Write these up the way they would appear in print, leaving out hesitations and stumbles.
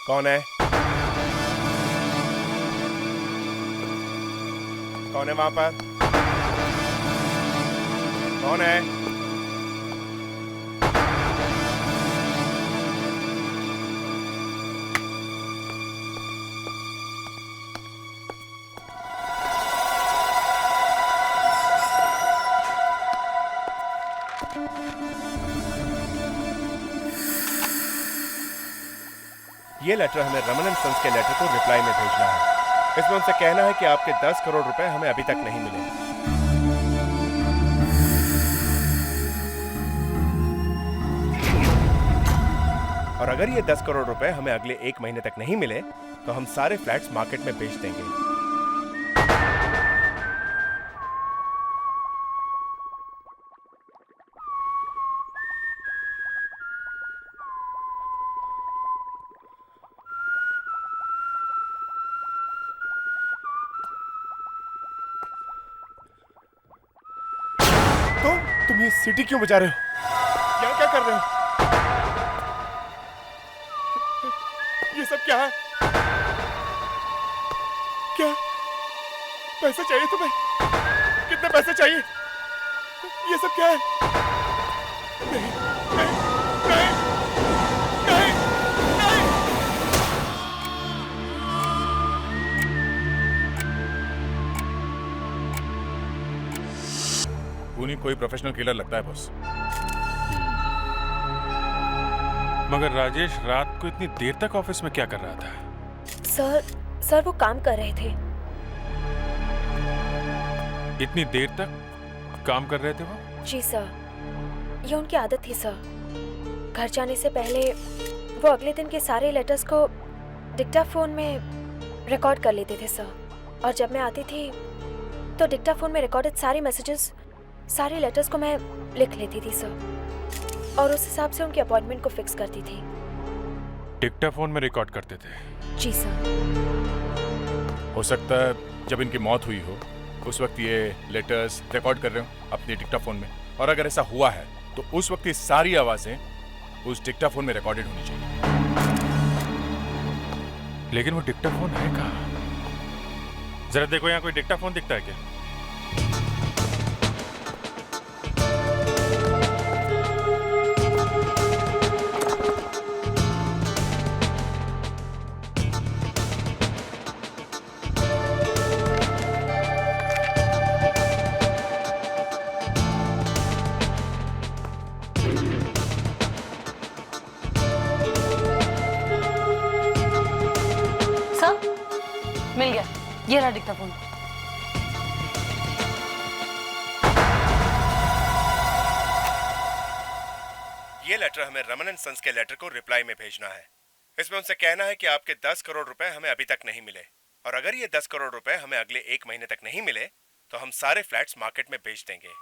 कौन है? कौन है वहां पर? कौन है? ये लेटर हमें रमन एंड सन्स के लेटर को रिप्लाई में भेजना है। इसमें उनसे कहना है कि आपके 10 करोड़ रुपए हमें अभी तक नहीं मिले। और अगर ये 10 करोड़ रुपए हमें अगले 1 महीने तक नहीं मिले तो हम सारे फ्लैट्स मार्केट में बेच देंगे। तुम ये सीटी क्यों बजा रहे हो? यहाँ क्या कर रहे हो? ये सब क्या है? क्या पैसे चाहिए तुम्हें? कितने पैसे चाहिए? ये सब क्या है? नहीं, नहीं, नहीं, नहीं, नहीं। खूनी कोई प्रोफेशनल किलर लगता है बॉस। मगर राजेश रात को इतनी देर तक ऑफिस में क्या कर रहा था? सर वो काम कर रहे थे। इतनी देर तक काम कर रहे थे वो? जी सर, ये उनकी आदत थी सर। घर जाने से पहले वो अगले दिन के सारे लेटर्स को डिक्टाफोन में रिकॉर्ड कर लेते थे सर। और जब मैं आती थी तो डिक्टाफोन में रिकॉर्डेड सारे मैसेजेस, सारे लेटर्स को मैं लिख लेती थी सर, और उस हिसाब से उनकी अपॉइंटमेंट को फिक्स करती थी। डिक्टाफोन में रिकॉर्ड करते थे? जी सर। हो सकता है जब इनकी मौत हुई हो उस वक्त ये लेटर्स रिकॉर्ड कर रहे हो अपने डिक्टाफोन में, और अगर ऐसा हुआ है तो उस वक्त ये सारी आवाजें उस डिक्टाफोन में रिकॉर्डेड होनी चाहिए। लेकिन वो डिक्टाफोन है कहाँ? जरा देखो, यहाँ कोई डिक्टाफोन दिखता है क्या? मिल गया, ये रहा डिक्टाफोन। ये लेटर हमें रमन एंड सन्स के लेटर को रिप्लाई में भेजना है। इसमें उनसे कहना है कि आपके 10 करोड़ रुपए हमें अभी तक नहीं मिले, और अगर ये 10 करोड़ रुपए हमें अगले 1 महीने तक नहीं मिले तो हम सारे फ्लैट्स मार्केट में बेच देंगे।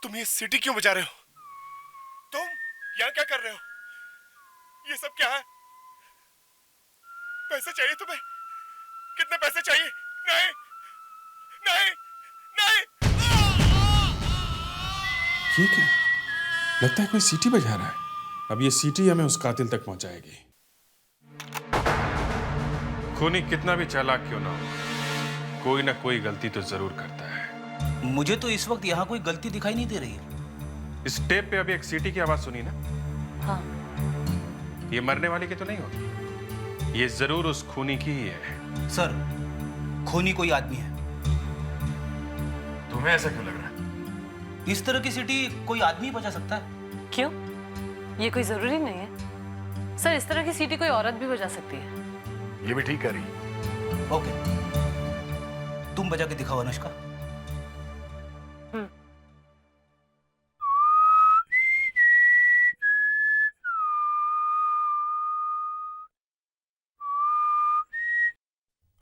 तुम ये सीटी क्यों बजा रहे हो? तुम यहाँ क्या कर रहे हो? ये सब क्या है? पैसे चाहिए तुम्हें? कितने पैसे चाहिए? नहीं, नहीं, नहीं। ये क्या? लगता है कोई सीटी बजा रहा है। अब ये सीटी हमें उस कातिल तक पहुंचाएगी। खूनी कितना भी चालाक क्यों ना हो, कोई ना कोई गलती तो जरूर करता है। मुझे तो इस वक्त यहाँ कोई गलती दिखाई नहीं दे रही है। इस टेप पे अभी एक सीटी की आवाज सुनी ना? हाँ। ये मरने वाली की तो नहीं होगी, ये जरूर उस खूनी की ही है। सर, खूनी कोई आदमी है। तुम्हें ऐसा क्यों लग रहा है? इस तरह की सीटी कोई आदमी बजा सकता है? क्यों? ये कोई जरूरी नहीं है सर, इस तरह की सीटी कोई औरत भी बजा सकती है। ये भी ठीक कर रही है। ओके, तुम बजा के दिखाओ अनुष्का।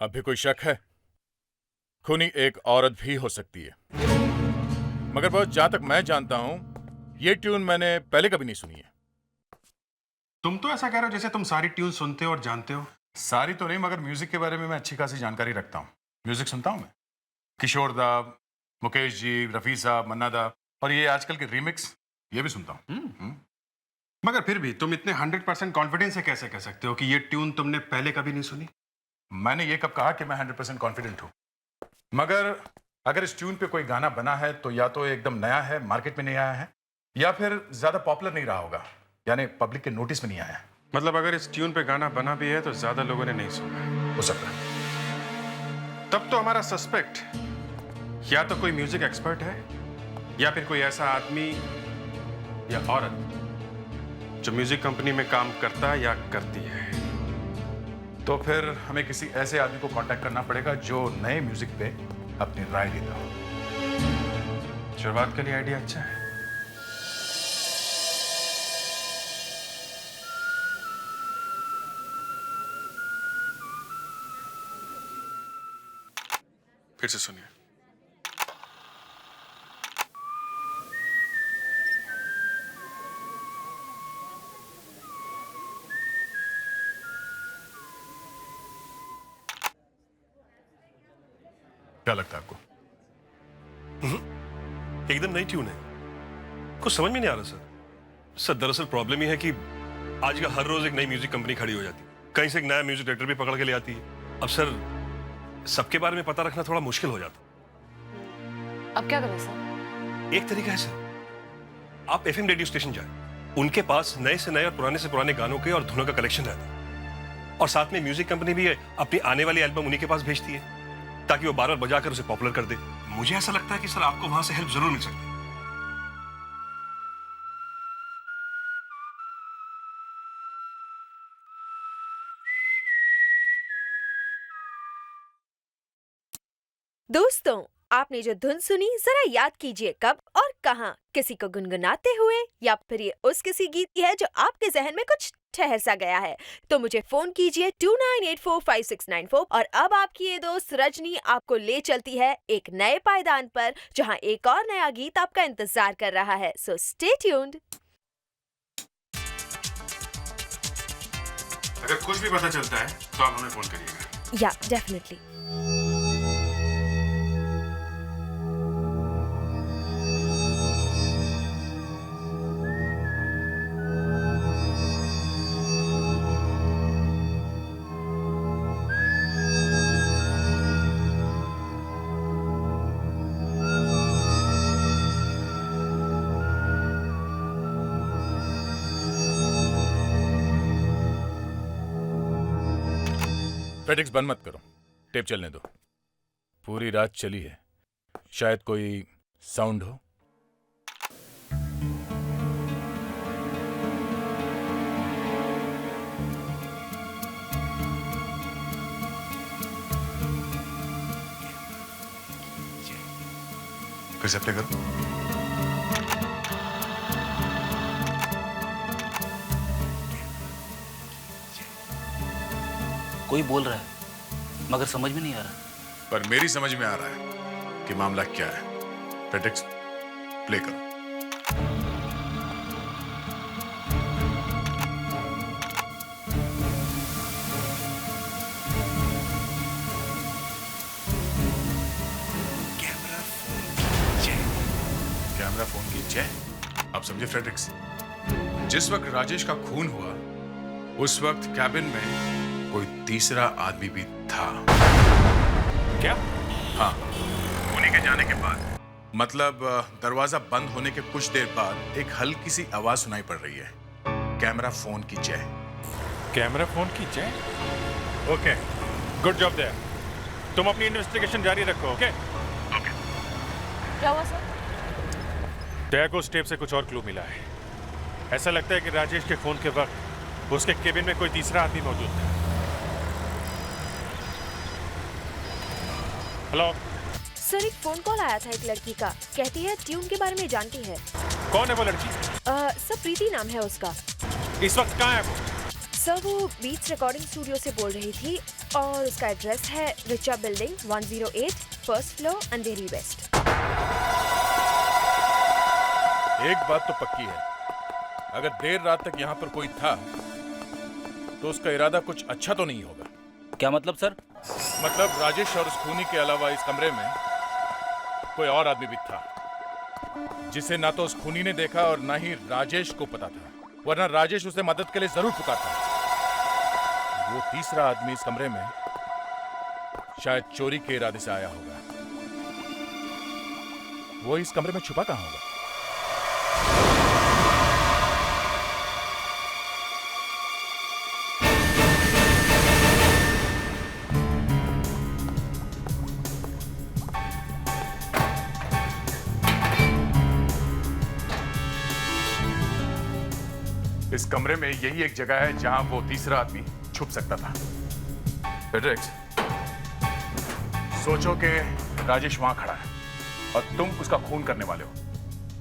अब भी कोई शक है? खूनी एक औरत भी हो सकती है, मगर बहुत जहां तक मैं जानता हूं ये ट्यून मैंने पहले कभी नहीं सुनी है। तुम तो ऐसा कह रहे हो जैसे तुम सारी ट्यून सुनते हो और जानते हो। सारी तो नहीं, मगर म्यूजिक के बारे में मैं अच्छी खासी जानकारी रखता हूँ। म्यूजिक सुनता हूँ मैं, किशोर दा, मुकेश जी, रफी साहब, मन्ना दा, और ये आजकल के रीमिक्स ये भी सुनता हूँ। मगर फिर भी तुम इतने 100% कॉन्फिडेंस से कैसे कह सकते हो कि ये ट्यून तुमने पहले कभी नहीं सुनी? मैंने ये कब कहा कि मैं 100% कॉन्फिडेंट हूं? मगर अगर इस ट्यून पे कोई गाना बना है तो या तो एकदम नया है, मार्केट में नहीं आया है, या फिर ज्यादा पॉपुलर नहीं रहा होगा, यानी पब्लिक के नोटिस में नहीं आया है। मतलब अगर इस ट्यून पे गाना बना भी है तो ज्यादा लोगों ने नहीं सुना है। हो सकता है। तब तो हमारा सस्पेक्ट या तो कोई म्यूजिक एक्सपर्ट है या फिर कोई ऐसा आदमी या औरत जो म्यूजिक कंपनी में काम करता या करती है। तो फिर हमें किसी ऐसे आदमी को कांटेक्ट करना पड़ेगा जो नए म्यूजिक पे अपनी राय देता हो। शुरुआत के लिए आइडिया अच्छा है। फिर से सुनिए। क्या लगता है आपको? एकदम नई ट्यून है, कुछ समझ में नहीं आ रहा सर। दरअसल प्रॉब्लम ये है कि आज का हर रोज एक नई म्यूजिक कंपनी खड़ी हो जाती है, कहीं से एक नया म्यूजिक डायरेक्टर भी पकड़ के ले आती है। अब सर सबके बारे में पता रखना थोड़ा मुश्किल हो जाता। अब क्या करें सर? एक तरीका है सर, आप एफएम रेडियो स्टेशन जाएं, उनके पास नए से नए और पुराने से पुराने गानों के और धुनों का कलेक्शन रहता है, और साथ में म्यूजिक कंपनी भी अपनी आने वाली एल्बम उन्हीं के पास भेजती है ताकि वो बार बार बजाकर उसे पॉपुलर कर दे। मुझे ऐसा लगता है कि सर आपको वहां से हेल्प जरूर मिल सकती है। दोस्तों, आपने जो धुन सुनी जरा याद कीजिए कब और कहाँ, किसी को गुनगुनाते हुए, या फिर ये उस किसी गीत की है जो आपके जहन में कुछ ठहर सा गया है। तो मुझे फोन कीजिए 29845694 और अब आपकी ये दोस्त रजनी आपको ले चलती है एक नए पायदान पर जहाँ एक और नया गीत आपका इंतजार कर रहा है। So stay tuned. अगर कुछ भी पता चलता है तो आप हमें फोन करिएगा। या डेफिनेटली। फेडिक्स बंद मत करो, टेप चलने दो। पूरी रात चली है, शायद कोई साउंड हो। फिर से प्ले करो। कोई बोल रहा है मगर समझ में नहीं आ रहा। पर मेरी समझ में आ रहा है कि मामला क्या है। फेडिक्स प्ले करो। कैमरा फोन की जय। आप समझे फ्रेडरिक्स? जिस वक्त राजेश का खून हुआ उस वक्त कैबिन में कोई तीसरा आदमी भी था। क्या? हाँ, उन्हीं के जाने के बाद, मतलब दरवाजा बंद होने के कुछ देर बाद एक हल्की सी आवाज सुनाई पड़ रही है। कैमरा फोन की जय। कैमरा फोन की जय। Okay, good job there. तुम अपनी इन्वेस्टिगेशन जारी रखो। ओके? क्या हुआ सर? डैगो स्टेप से कुछ और क्लू मिला है। ऐसा लगता है कि राजेश के फोन के वक्त उसके केबिन में कोई तीसरा आदमी मौजूद था। हेलो सर, एक फोन कॉल आया था एक लड़की का, कहती है ट्यून के बारे में जानती है। कौन है वो लड़की? सर, प्रीति नाम है उसका। इस वक्त कहाँ है वो? सर, वो बीट्स रिकॉर्डिंग स्टूडियो से बोल रही थी और उसका एड्रेस है रिचा बिल्डिंग 108 फर्स्ट फ्लोर अंधेरी वेस्ट। एक बात तो पक्की है, अगर देर रात तक यहाँ पर कोई था तो उसका इरादा कुछ अच्छा तो नहीं होगा। क्या मतलब सर? मतलब राजेश और उस खूनी के अलावा इस कमरे में कोई और आदमी भी था जिसे ना तो उस खूनी ने देखा और ना ही राजेश को पता था। वरना राजेश उसे मदद के लिए जरूर पुकारता। वो तीसरा आदमी इस कमरे में शायद चोरी के इरादे से आया होगा। वो इस कमरे में छुपा कहां होगा? इस कमरे में यही एक जगह है जहां वो तीसरा आदमी छुप सकता था। फेड्रिक्स, सोचो कि राजेश वहां खड़ा है और तुम उसका खून करने वाले हो,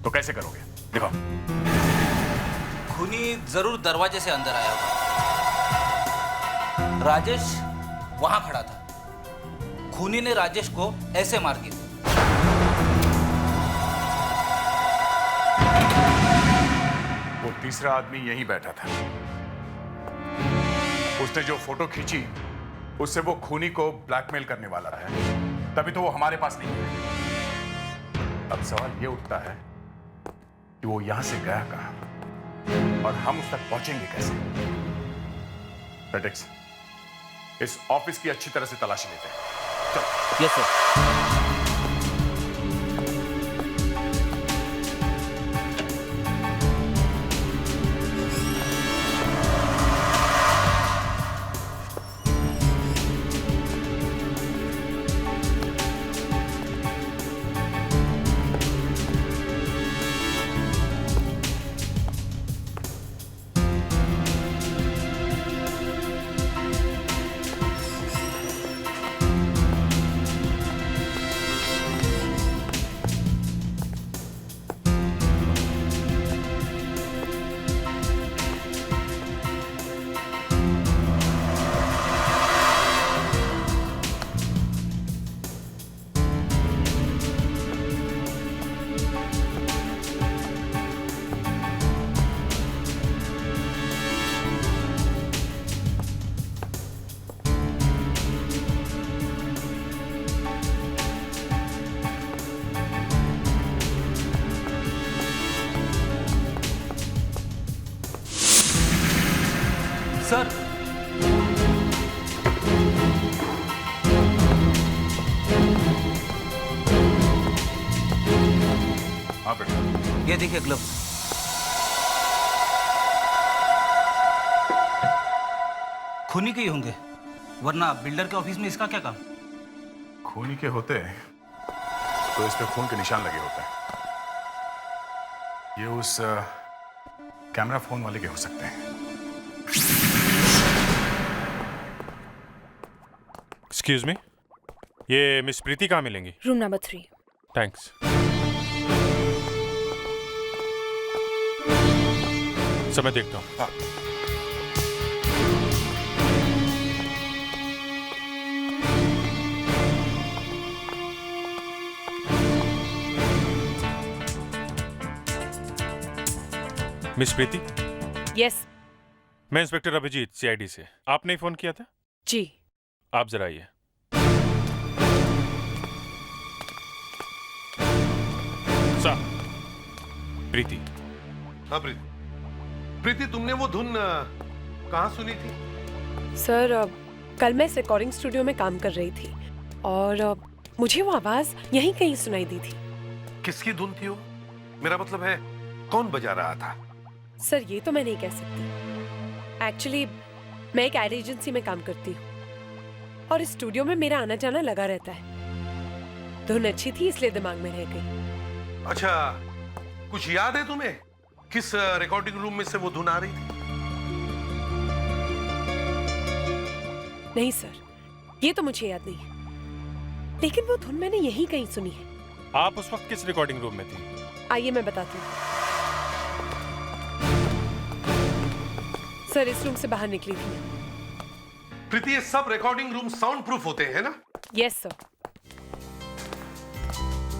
तो कैसे करोगे? दिखाओ। खूनी जरूर दरवाजे से अंदर आया होगा। राजेश वहां खड़ा था। खूनी ने राजेश को ऐसे मार दिया। वो तीसरा आदमी यहीं बैठा था। उसने जो फोटो खींची उससे वो खूनी को ब्लैकमेल करने वाला है, तभी तो वो हमारे पास नहीं है। अब सवाल ये उठता है कि वो यहां से गया कहां और हम उस तक पहुंचेंगे कैसे? फेड्रिक्स, इस ऑफिस की अच्छी तरह से तलाशी लेते हैं। चलो। Yes sir. सर, हाँ बेटा, ये देखिए ग्लव। खूनी के ही होंगे, वरना बिल्डर के ऑफिस में इसका क्या काम? खूनी के होते तो इस पे खून के निशान लगे होते हैं। ये उस कैमरा फोन वाले के हो सकते हैं। एक्सक्यूज मी, ये मिस प्रीति कहाँ मिलेंगी? Room number 3। थैंक्स। समय देखता हूँ। हाँ। मिस प्रीति, यस मैं इंस्पेक्टर अभिजीत, सीआईडी से। आपने ही फोन किया था? जी। आप जरा आइए। सर, प्रीति। हाँ प्रीति, तुमने वो धुन कहाँ सुनी थी? सर, कल मैं इस रिकॉर्डिंग स्टूडियो में काम कर रही थी और मुझे वो आवाज यहीं कहीं सुनाई दी थी। किसकी धुन थी वो? मेरा मतलब है, कौन बजा रहा था? सर, ये तो मैं नहीं कह सकती। एक्चुअली मैं एक एड एजेंसी में काम करती हूँ और इस स्टूडियो में मेरा आना जाना लगा रहता है। धुन अच्छी थी इसलिए दिमाग में रह गई। अच्छा, कुछ याद है तुम्हें किस रिकॉर्डिंग रूम में से वो धुन आ रही थी? नहीं सर, ये तो मुझे याद नहीं है, लेकिन वो धुन मैंने यहीं कहीं सुनी है। आप उस वक्त किस रिकॉर्डिंग रूम में थी? आइए मैं बताती हूँ। सर, इस रूम से बाहर निकली थी। प्रीति, ये सब रिकॉर्डिंग रूम साउंड प्रूफ होते हैं ना? Yes sir.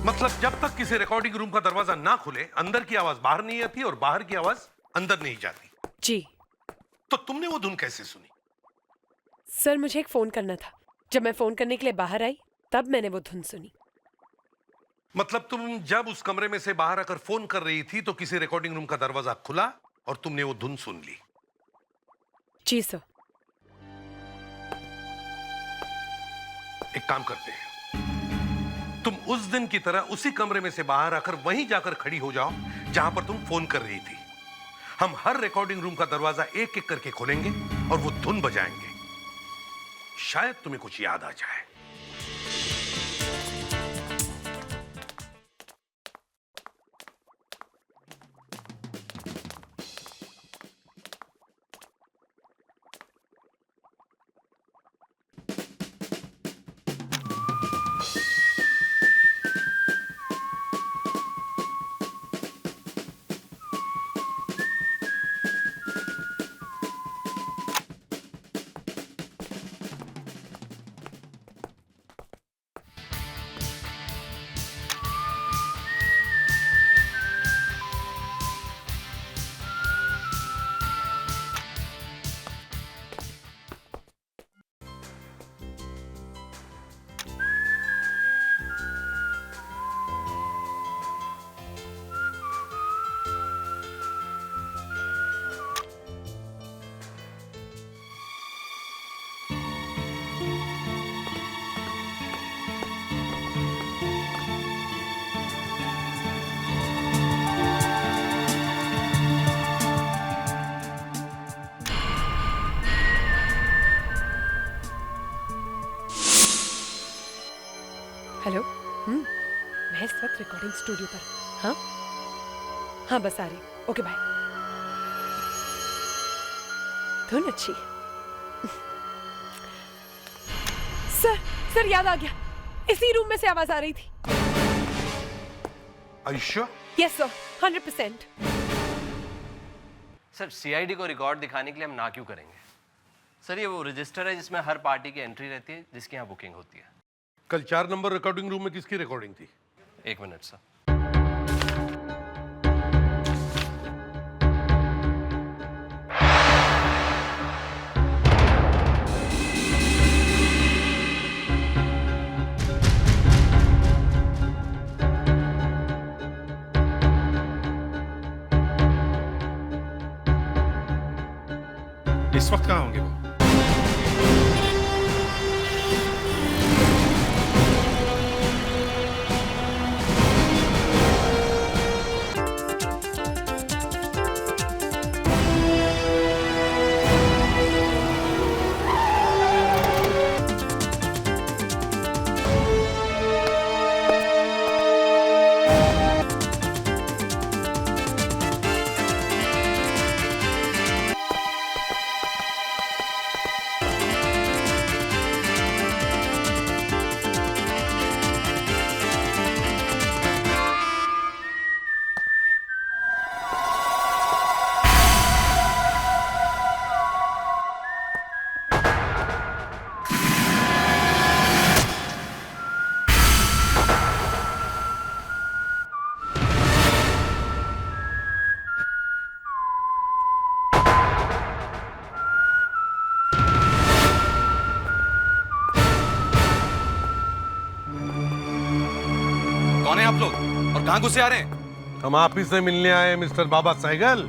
मतलब जब तक किसी रिकॉर्डिंग रूम का दरवाजा ना खुले, अंदर की आवाज बाहर नहीं आती और बाहर की आवाज अंदर नहीं जाती। जी। तो तुमने वो धुन कैसे सुनी? सर, मुझे एक फोन करना था। जब मैं फोन करने के लिए बाहर आई तब मैंने वो धुन सुनी। मतलब तुम जब उस कमरे में से बाहर आकर फोन कर रही थी तो किसी रिकॉर्डिंग रूम का दरवाजा खुला और तुमने वो धुन सुन ली। जी सर। एक काम करते हैं, तुम उस दिन की तरह उसी कमरे में से बाहर आकर वहीं जाकर खड़ी हो जाओ जहां पर तुम फोन कर रही थी। हम हर रिकॉर्डिंग रूम का दरवाजा एक एक करके खोलेंगे और वो धुन बजाएंगे। शायद तुम्हें कुछ याद आ जाए। हेलो। मैं इस वक्त रिकॉर्डिंग स्टूडियो पर। हाँ हाँ, बस आ रही। Okay bye. धुन अच्छी। सर याद आ गया, इसी रूम में से आवाज आ रही थी। Are you sure? Yes sir, 100%। Sir CID को रिकॉर्ड दिखाने के लिए हम ना क्यों करेंगे? सर ये वो रजिस्टर है जिसमें हर पार्टी की एंट्री रहती है, जिसकी यहाँ बुकिंग होती है। कल 4 नंबर रिकॉर्डिंग रूम में किसकी रिकॉर्डिंग थी? 1 मिनट सर। इस वक्त कहाँ होंगे वो? कौन है आप लोग और कहां घुसे आ रहे हैं? हम आप ही से मिलने आए मिस्टर बाबा सहगल।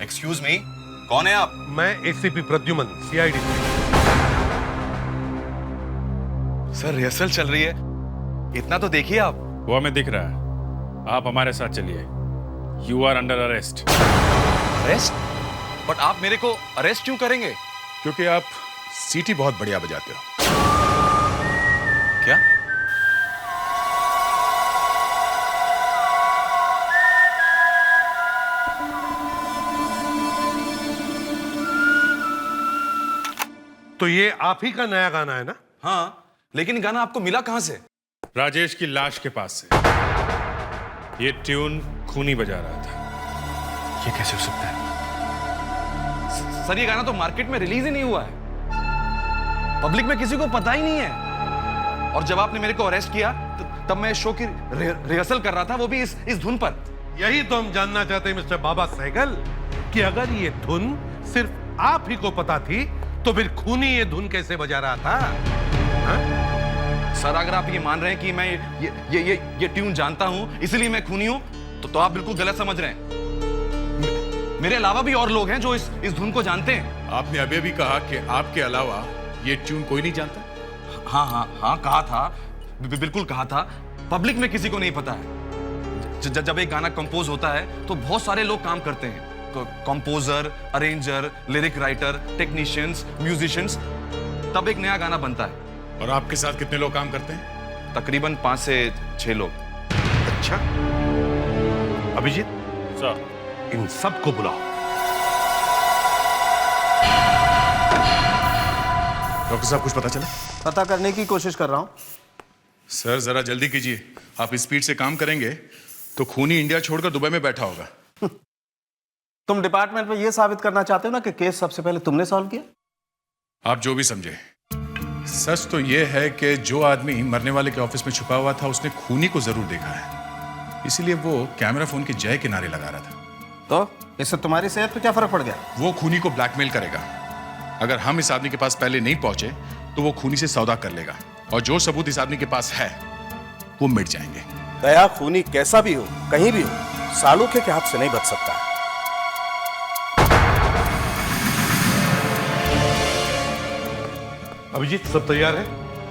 एक्सक्यूज मी, कौन है आप? मैं ACP Pradyuman, CID. Sir rehearsal चल रही है, इतना तो देखिए आप। वो हमें दिख रहा है। आप हमारे साथ चलिए। You are under arrest. Arrest? But आप मेरे को अरेस्ट क्यों करेंगे? क्योंकि आप सीटी बहुत बढ़िया बजाते हो। क्या? तो ये आप ही का नया गाना है ना? हाँ, लेकिन गाना आपको मिला कहां से? राजेश की लाश के पास से। ये ट्यून खूनी बजा रहा था। ये कैसे हो सकता है? सर ये गाना तो मार्केट में रिलीज ही नहीं हुआ है, पब्लिक में किसी को पता ही नहीं है। और जब आपने मेरे को अरेस्ट किया तब मैं शो की रिहर्सल कर रहा था, वो भी इस धुन पर। यही तो हम जानना चाहते हैं मिस्टर बाबा सहगल कि अगर ये धुन सिर्फ आप ही को पता थी तो फिर खूनी ये धुन कैसे बजा रहा था? हा? सर अगर आप ये मान रहे हैं कि मैं ये ट्यून जानता हूं इसलिए मैं खूनी हूं तो आप बिल्कुल गलत समझ रहे हैं। मेरे अलावा भी और लोग हैं जो इस धुन को जानते हैं। आपने अभी अभी कहा कि आपके अलावा ये ट्यून कोई नहीं जानता। हाँ हाँ हाँ, कहा था, बिल्कुल कहा था। पब्लिक में किसी को नहीं पता है। जब एक गाना कंपोज होता है तो बहुत सारे लोग काम करते हैं, composer, arranger, lyric writer, technicians, musicians, तब एक नया गाना बनता है। और आपके साथ कितने लोग काम करते हैं? तकरीबन 5 से 6 लोग। अच्छा, अभिजीत सर, इन सबको बुलाओ। डॉक्टर साहब, कुछ पता चला? पता करने की कोशिश कर रहा हूं। सर जरा जल्दी कीजिए। आप स्पीड से काम करेंगे तो खूनी इंडिया छोड़कर दुबई में बैठा होगा। तुम डिपार्टमेंट में यह साबित करना चाहते हो ना कि केस सबसे पहले तुमने सॉल्व किया। आप जो भी समझे। सच तो यह है कि जो आदमी मरने वाले के ऑफिस में छुपा हुआ था उसने खूनी को जरूर देखा है, इसीलिए वो कैमरा फोन के जय किनारे लगा रहा था। तो इससे तुम्हारी सेहत पे क्या फर्क पड़ गया? वो खूनी को ब्लैकमेल करेगा। अगर हम इस आदमी के पास पहले नहीं पहुंचे तो वो खूनी से सौदा कर लेगा, और जो सबूत इस आदमी के पास है वो मिट जाएंगे। दया खूनी कैसा भी हो, कहीं भी हो, सालूखे के हाथ से नहीं बच सकता। अभिजीत, सब तैयार है?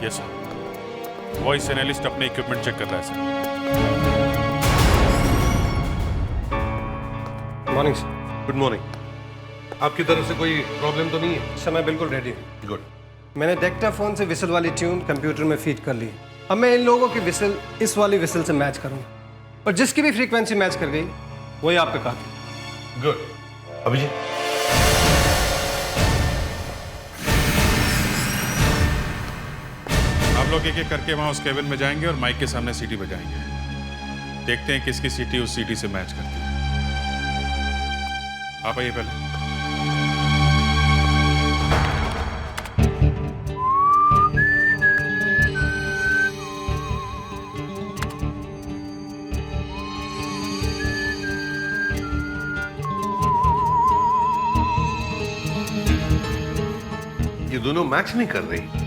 Yes sir. वॉइस एनालिस्ट अपने इक्विपमेंट चेक कर रहा है sir. Morning sir. Good morning. आपकी तरफ से कोई प्रॉब्लम तो नहीं है? सर मैं बिल्कुल रेडी हूँ। गुड। मैंने डिक्टाफोन से विसल वाली ट्यून कंप्यूटर में फीड कर ली। अब मैं इन लोगों की विसल इस वाली विसल से मैच करूँगा, और जिसकी भी फ्रीक्वेंसी मैच कर गई वही आप पे काफी। गुड। अभिजीत, आप लोग एक एक करके वहां उस केबिन में जाएंगे और माइक के सामने सीटी बजाएंगे। देखते हैं किसकी सीटी उस सीटी से मैच करती है। आप आइए पहले। ये दोनों मैच नहीं कर रही।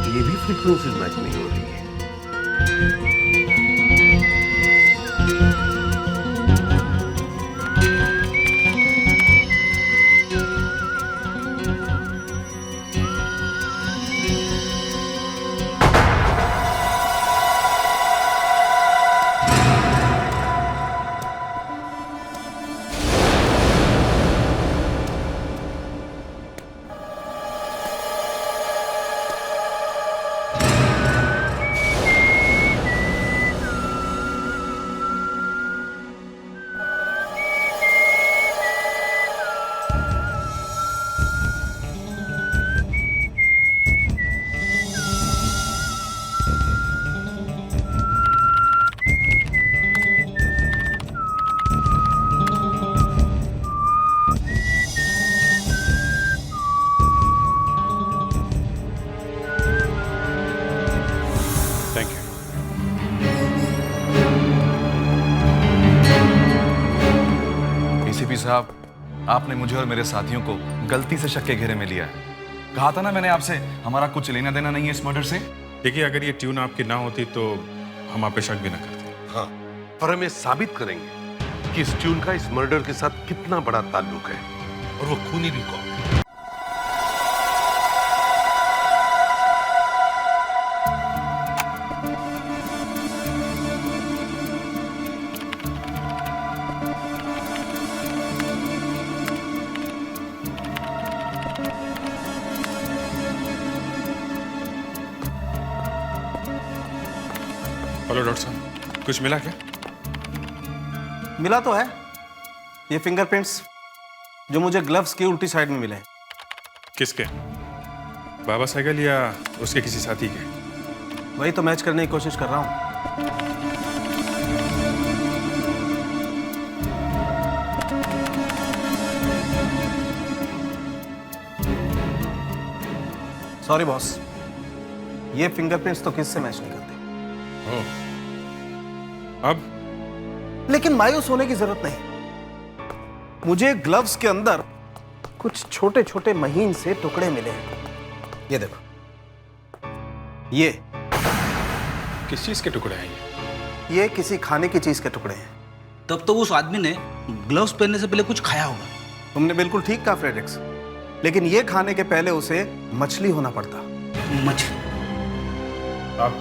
ये भी फ्रीक्वेंसीज मैच नहीं हो रही है। साहब, आपने मुझे और मेरे साथियों को गलती से शक के घेरे में लिया है। कहा था ना मैंने आपसे, हमारा कुछ लेना देना नहीं है इस मर्डर से। देखिए, अगर ये ट्यून आपकी ना होती तो हम आप पे शक भी ना करते। हाँ, और हम ये साबित करेंगे कि इस ट्यून का इस मर्डर के साथ कितना बड़ा ताल्लुक है, और वो खूनी भी कौन है। हेलो डॉक्टर साहब, कुछ मिला क्या? मिला तो है, ये फिंगरप्रिंट्स जो मुझे ग्लव्स की उल्टी साइड में मिले। किसके? बाबा साइकिल या उसके किसी साथी के? वही तो मैच करने की कोशिश कर रहा हूं। सॉरी बॉस, ये फिंगरप्रिंट्स तो किससे मैच नहीं करते। अब लेकिन मायूस होने की जरूरत नहीं। मुझे ग्लव्स के अंदर कुछ छोटे छोटे महीन से टुकड़े मिले हैं। ये देखो, ये किस चीज के टुकड़े हैं ये किसी खाने की चीज के टुकड़े हैं। तब तो उस आदमी ने ग्लव्स पहनने से पहले कुछ खाया होगा। तुमने बिल्कुल ठीक कहा फ्रेडरिक्स, लेकिन ये खाने के पहले उसे मछली होना पड़ता। मछली? आप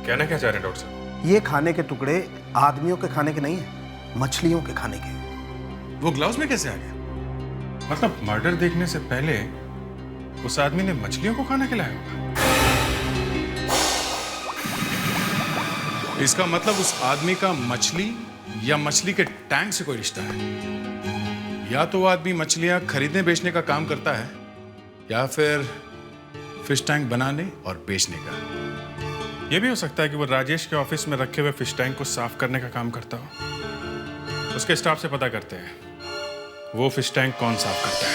कहना क्या चाह रहे हैं डॉक्टर साहब? ये खाने के टुकड़े आदमियों के खाने के नहीं है, मछलियों के खाने के। वो ग्लव्स में कैसे आ गया? मतलब मर्डर देखने से पहले उस आदमी ने मछलियों को खाना खिलाया होगा। इसका मतलब उस आदमी का मछली या मछली के टैंक से कोई रिश्ता है। या तो वो आदमी मछलियां खरीदने बेचने का काम करता है, या फिर फिश टैंक बनाने और बेचने का। यह भी हो सकता है कि वो राजेश के ऑफिस में रखे हुए फिश टैंक को साफ करने का काम करता हो। उसके स्टाफ से पता करते हैं वो फिश टैंक कौन साफ करता है।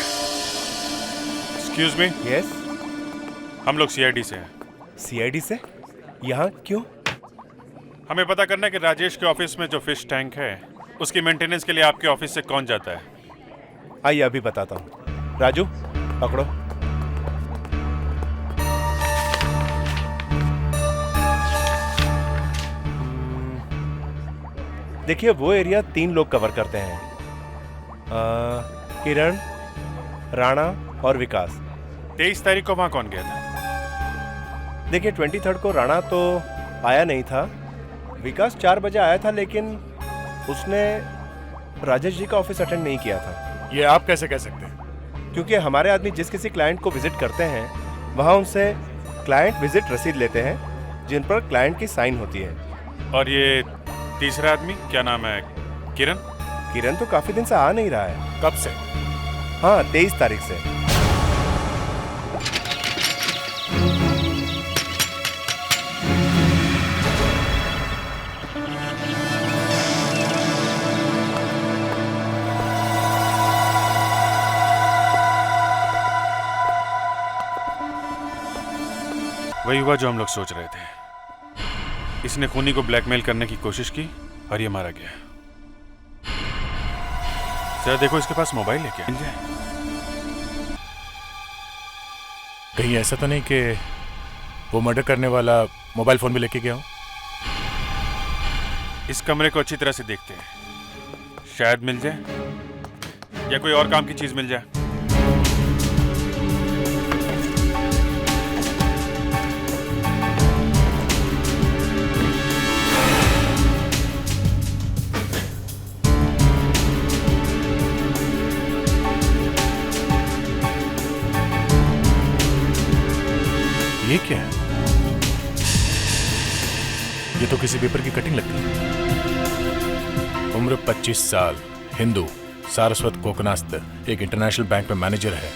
Excuse me. यस, हम लोग सीआईडी से हैं। सीआईडी से? यहाँ क्यों? हमें पता करना है कि राजेश के ऑफिस में जो फिश टैंक है उसकी मेंटेनेंस के लिए आपके ऑफिस से कौन जाता है। आइए अभी बताता हूँ। राजू पकड़ो। देखिए, वो एरिया 3 लोग कवर करते हैं, किरण, राणा और विकास। 23 तारीख को वहां कौन गया था? देखिए, 23 को राणा तो आया नहीं था। विकास 4 बजे आया था, लेकिन उसने राजेश जी का ऑफिस अटेंड नहीं किया था। ये आप कैसे कह सकते हैं? क्योंकि हमारे आदमी जिस किसी क्लाइंट को विजिट करते हैं वहाँ उनसे क्लाइंट विजिट रसीद लेते हैं, जिन पर क्लाइंट की साइन होती है। और ये तीसरा आदमी क्या नाम है? किरण? किरण तो काफी दिन से आ नहीं रहा है। कब से? हाँ, 23 तारीख से। वही हुआ जो हम लोग सोच रहे थे। इसने खूनी को ब्लैकमेल करने की कोशिश की और ये मारा गया। जरा देखो, इसके पास मोबाइल है क्या? कहीं ऐसा तो नहीं कि वो मर्डर करने वाला मोबाइल फोन भी लेके गया हो? इस कमरे को अच्छी तरह से देखते हैं, शायद मिल जाए या कोई और काम की चीज मिल जाए। ये क्या है? ये तो किसी पेपर की कटिंग लगती है। उम्र 25 साल, हिंदू, सारस्वत कोकनास्त, एक इंटरनेशनल बैंक में मैनेजर है।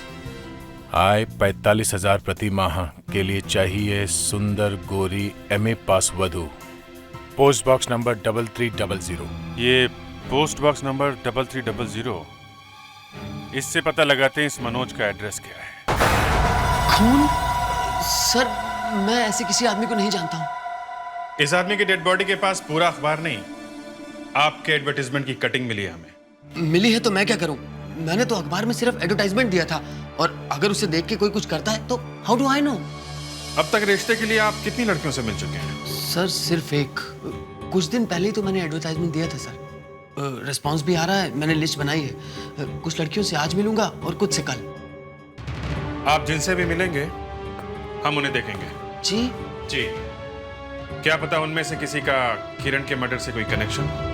आय 45,000 प्रति माह के लिए चाहिए सुंदर गोरी MA पास वधु। Post box number 3300। ये पोस्ट बॉक्स नंबर 3300, इससे पता लगाते हैं इस मनोज का एड्रेस क्या है। खून? सर, मैं ऐसे किसी आदमी को नहीं जानता हूँ। इस आदमी की डेड बॉडी के पास पूरा अखबार नहीं, आपके एडवर्टाइजमेंट की कटिंग मिली है हमें। मिली है तो मैं क्या करूँ? मैंने तो अखबार में सिर्फ एडवर्टाइजमेंट दिया था, और अगर उसे देख के कोई कुछ करता है तो हाउ डू आई नो? अब तक रिश्ते के लिए आप कितनी लड़कियों से मिल चुके हैं? सर, सिर्फ एक। कुछ दिन पहले ही तो मैंने एडवर्टाइजमेंट दिया था सर। रिस्पॉन्स भी आ रहा है, मैंने लिस्ट बनाई है। कुछ लड़कियों से आज मिलूंगा और कुछ से कल। आप जिनसे भी मिलेंगे हम उन्हें देखेंगे। जी जी। क्या पता उनमें से किसी का किरण के मर्डर से कोई कनेक्शन?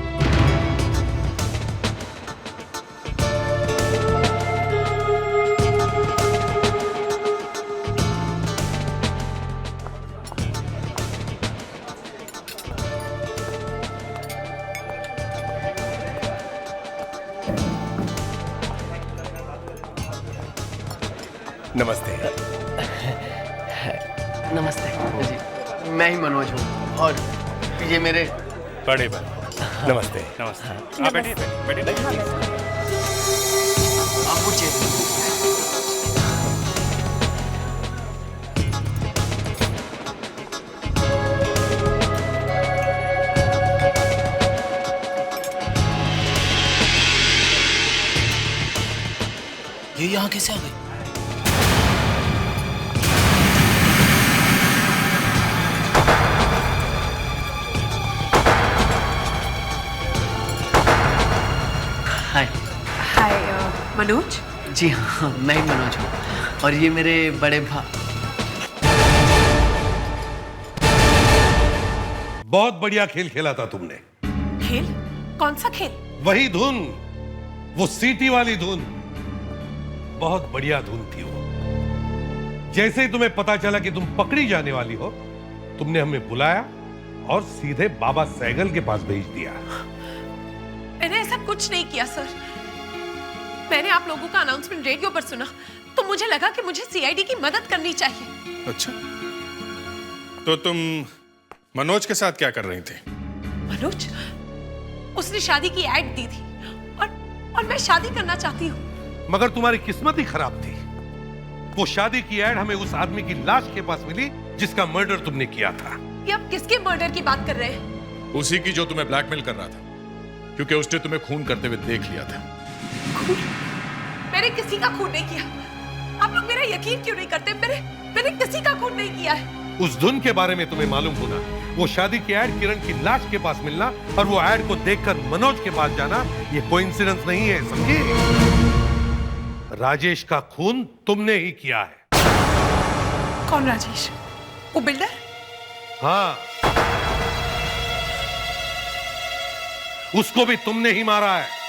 नमस्ते। नमस्ते जी, मैं ही मनोज हूँ, और ये मेरे बड़े भाई। नमस्ते। नमस्ते। आप बैठिए, बैठिए। आप पूछिए। कैसे आ गई? हाय। हाय मनोज। जी हाँ, मैं ही मनोज हूँ और ये मेरे बड़े बहुत बढ़िया खेल खेला था तुमने। खेल? कौन सा खेल? वही धुन, वो सीटी वाली धुन, बहुत बढ़िया धुन थी वो। जैसे ही तुम्हें पता चला कि तुम पकड़ी जाने वाली हो, तुमने हमें बुलाया और सीधे बाबा सैगल के पास भेज दिया। मैंने ऐसा कुछ नहीं किया सर। मैंने आप लोगों का अनाउंसमेंट रेडियो पर सुना तो मुझे लगा कि मुझे सीआईडी की मदद करनी चाहिए। अच्छा, तो तुम मनोज के साथ क्या कर रही थी? मनोज? उसने शादी की ऐड दी थी और मैं शादी करना चाहती हूँ। मगर तुम्हारी किस्मत ही खराब थी। वो शादी की ऐड हमें उस आदमी की लाश के पास मिली जिसका मर्डर तुमने किया था। ये आप किसके मर्डर की बात कर रहे हैं? उसी की जो तुम्हें ब्लैकमेल कर रहा था, क्योंकि उसने तुम्हें खून करते हुए देख लिया था। खून? मैंने किसी का खून नहीं किया। आप लोग मेरा यकीन क्यों नहीं करते? मैंने किसी का खून नहीं किया है। उस धुन के बारे में तुम्हें मालूम होना, वो शादी की ऐड किरण की लाश के पास मिलना और वो ऐड को देखकर मनोज के पास जाना, ये कोइंसिडेंस नहीं है, समझी? राजेश का खून तुमने ही किया है। कौन राजेश? वो बिल्डर? हाँ, उसको भी तुमने ही मारा है।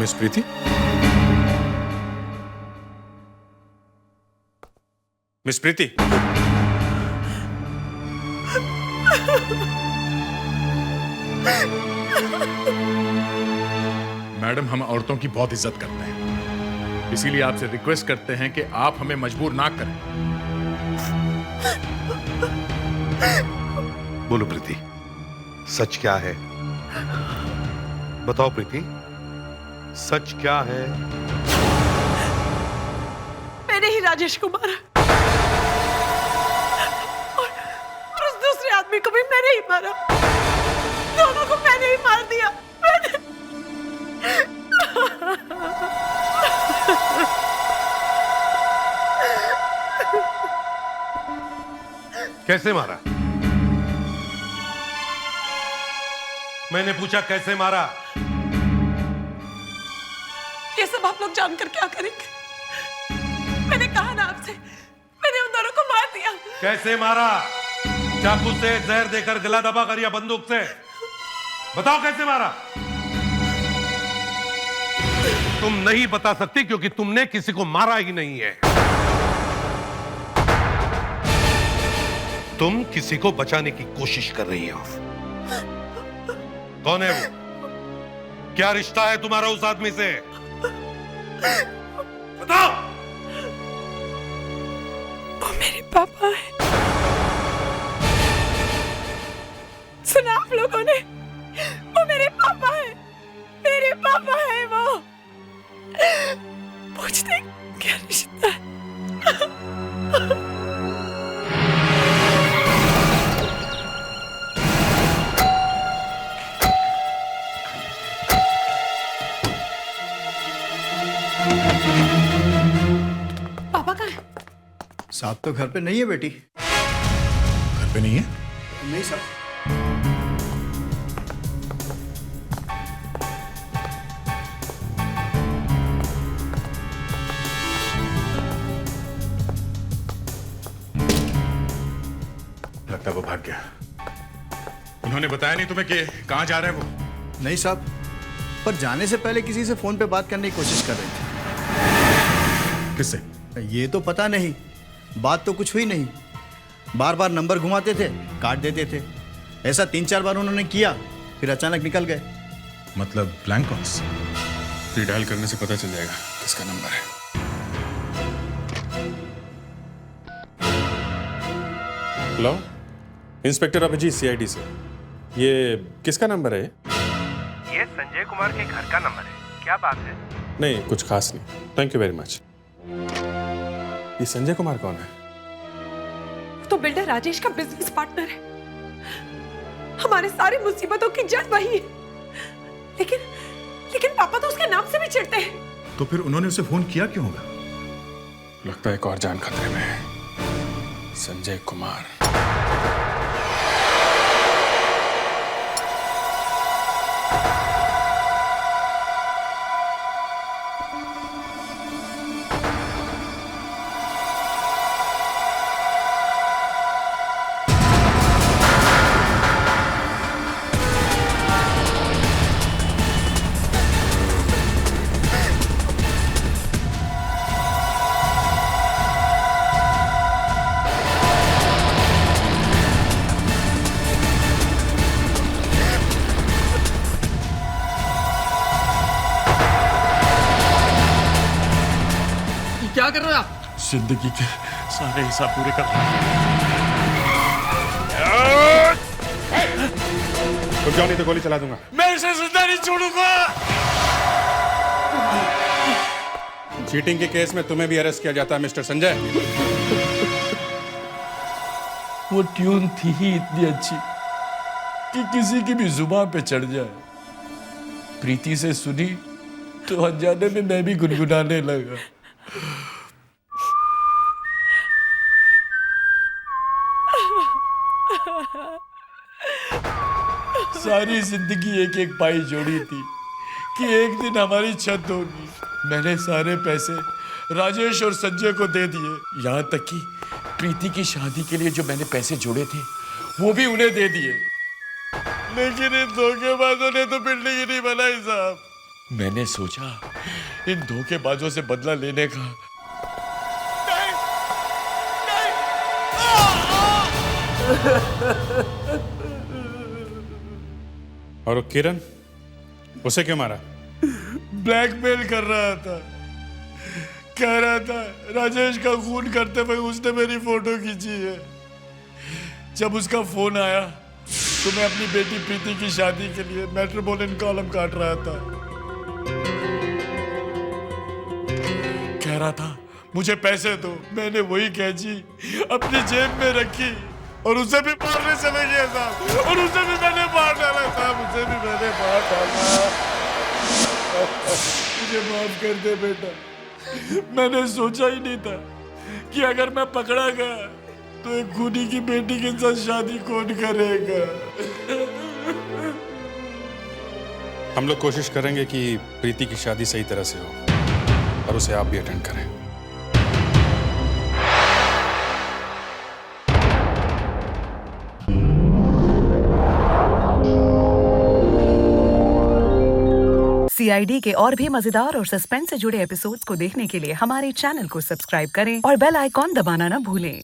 मिस प्रीति? मिस प्रीति? मैडम, हम औरतों की बहुत इज्जत करते हैं, इसीलिए आपसे रिक्वेस्ट करते हैं कि आप हमें मजबूर ना करें। बोलो प्रीति, सच क्या है? बताओ प्रीति, सच क्या है? मैंने ही राजेश को मारा और उस दूसरे आदमी को भी मैंने ही मारा। दोनों को मैंने ही मार दिया। कैसे मारा? मैंने पूछा कैसे मारा? ये सब आप लोग जानकर क्या करेंगे? मैंने कहा ना आपसे, मैंने उन दोनों को मार दिया। कैसे मारा? चाकू से, जहर देकर, गला दबा कर या बंदूक से? बताओ कैसे मारा? तुम नहीं बता सकती क्योंकि तुमने किसी को मारा ही नहीं है। तुम किसी को बचाने की कोशिश कर रही हो। कौन है वो? क्या रिश्ता है तुम्हारा उस आदमी से? बताओ। वो मेरे पापा है। सुना आप लोगों ने? वो मेरे पापा है। मेरे पापा है वो। पूछते क्या रिश्ता है? पापा कहाँ है? साहब तो घर पे नहीं है बेटी। घर पे नहीं है? नहीं साहब। लगता है वो भाग गया। उन्होंने बताया नहीं तुम्हें कि कहां जा रहे हैं वो? नहीं साहब, पर जाने से पहले किसी से फोन पे बात करने की कोशिश कर रहे थे। किससे? ये तो पता नहीं, बात तो कुछ हुई नहीं। बार बार नंबर घुमाते थे, काट देते थे। ऐसा 3-4 बार उन्होंने किया, फिर अचानक निकल गए। मतलब ब्लैंक कॉल्स? डायल करने से पता चल जाएगा किसका नंबर है। हेलो, इंस्पेक्टर अभिजीत, सीआईडी से। ये किसका नंबर है? ये संजय कुमार के घर का नंबर है। क्या बात है? नहीं, कुछ खास नहीं। Thank you very much. ये संजय कुमार कौन है? तो बिल्डर राजेश का बिजनेस पार्टनर है। हमारे सारी मुसीबतों की जड़ वही है। लेकिन पापा तो उसके नाम से भी चिढ़ते हैं। तो फिर उन्होंने उसे फोन किया क्यों होगा? लगता है एक और जान खतरे में है, संजय कुमार। क्या कर रहे हो आप? जिंदगी के सारे हिसाब पूरे कर रहे हैं। रुक जाओ नहीं तो गोली चला दूंगा। मैं इसे जिंदा नहीं छोड़ूंगा। चीटिंग के केस में तुम्हें भी अरेस्ट किया जाता है मिस्टर संजय। वो ट्यून थी ही इतनी अच्छी कि किसी की भी जुबान पे चढ़ जाए। प्रीति से सुनी तो अनजाने में मैं भी गुनगुनाने लगा। सारी जिंदगी एक एक पाई जोड़ी थी कि एक दिन हमारी छत होगी। मैंने सारे पैसे राजेश और संजय को दे दिए, यहाँ तक कि प्रीति की शादी के लिए जो मैंने पैसे जोड़े थे वो भी उन्हें दे दिए। लेकिन इन धोखेबाजों ने तो बिल्डिंग ही नहीं बनाई साहब। मैंने सोचा इन धोखेबाजों से बदला लेने का। और वो किरण, उसे क्यों मारा? ब्लैकमेल कर रहा था। कह रहा था राजेश का खून करते हुए उसने मेरी फोटो खींची है। जब उसका फोन आया तो मैं अपनी बेटी प्रीति की शादी के लिए मेट्रोपोलिटन कॉलम काट रहा था। कह रहा था मुझे पैसे दो। मैंने वही कैंची अपनी जेब में रखी और उसे भी मारने चले गया साहब। और उसे भी मैंने मार डाला साहब। उसे भी मैंने मार डाला। मुझे माफ कर दे बेटा। मैंने सोचा ही नहीं था कि अगर मैं पकड़ा गया तो एक खूनी की बेटी के साथ शादी कौन करेगा। हम लोग कोशिश करेंगे कि प्रीति की शादी सही तरह से हो और उसे आप भी अटेंड करें। CID के और भी मजेदार और सस्पेंस से जुड़े एपिसोड्स को देखने के लिए हमारे चैनल को सब्सक्राइब करें और बेल आइकॉन दबाना ना भूलें।